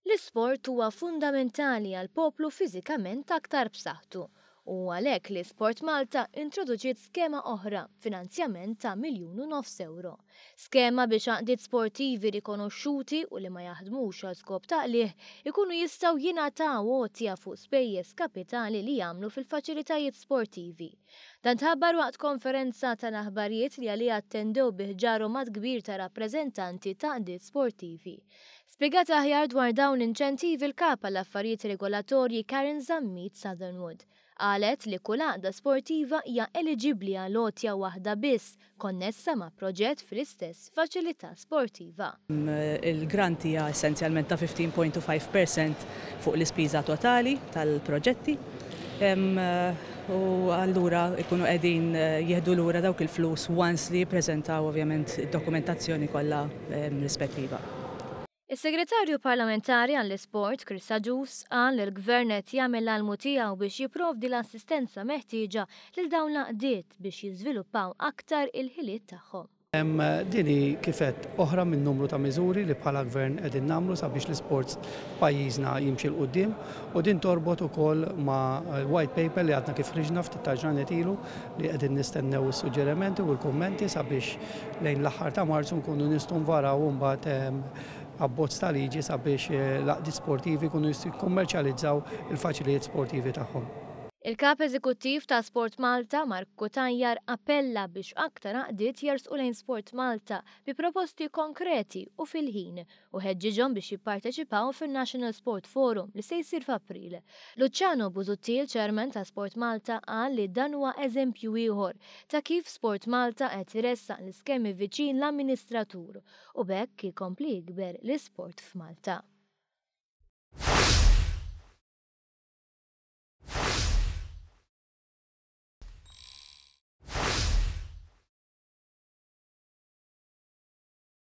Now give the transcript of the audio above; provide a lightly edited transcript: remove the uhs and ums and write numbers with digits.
L-isport huwa fundamentali għal poplu fiżikament aktar b'saħħtu u għalhekk l-Isport Malta introduċiet skema oħra finanzjament ta' €1,500,000. Skema biex għaqdiet sportivi rikonoxxuti u li ma jaħdmux għal skop taqlih ikunu jistgħu jingħataw għotja fuq spejjeż kapitali li jagħmlu fil-faċilitajiet sportivi. Dan tħabbar waqt konferenza tal-aħbarijiet li għalija attendew biħġaru mat kbir ta' rappreżentanti ta' qdiet sportivi. Spjegat aħjar dwar dawn l-inċentivi l-kap għall-affarijiet regolatorji Karen Zammit Southernwood. Qalet li kull għaqda sportiva hija eliġibbli għal għotja waħda biss konnessa ma' proġett fl-istess faċilità sportiva. Il-grant hija essenzjalment ta' 15.5% fuq l-ispiża totali tal-proġetti. U allura ikunu qegħdin jieħdu lura dawk il-flus once li jippreżentaw ovvjament id-dokumentazzjoni kollha rispettiva. Is-Segretarju Parlamentari għall-Isport Chris Agius qal li l-Gvern qed jagħmel l-almu tiegħu biex jipprovdi l-assistenza meħtieġa lil dawn l-għaqdiet biex jiżviluppaw aktar il-ħiliet tagħhom. Dini kifet oħra minn numru ta' miżuri li bħala gvern qegħdin nagħmlu sabiex l-isports f'pajjiżna jimxi l qudiem u din torbot ukoll ma' white paper li għadna kif ħriġna ftit ta' ġranet ilu li qegħdin nistennew is-suġġerimenti u l-kummenti sabiex lejn l-aħħar ta' Marzu nkunu nistgħu nvaraw mbagħad abbozz ta' liġi sabiex l-għaqdiet sportivi jkunu jistgħu jikkummerċjalizzaw il-faċilijiet sportivi tagħhom. Il-Kap Eżekuttiv ta' Sport Malta Marko Tanjar appella biex aktar għaqdiet jersqu lejn Sport Malta bi proposti konkreti u fil-ħin u ħeġġiġhom biex jipparteċipaw fin-National Sport Forum li se jsir f'April. Luciano Busuttil, Chairman ta' Sport Malta, qal li dan huwa eżempju ieħor ta' kif Sport Malta qed iressaq l-iskemi viċin l-amministratur u b'hekk jkompli jikber l-isport f'Malta.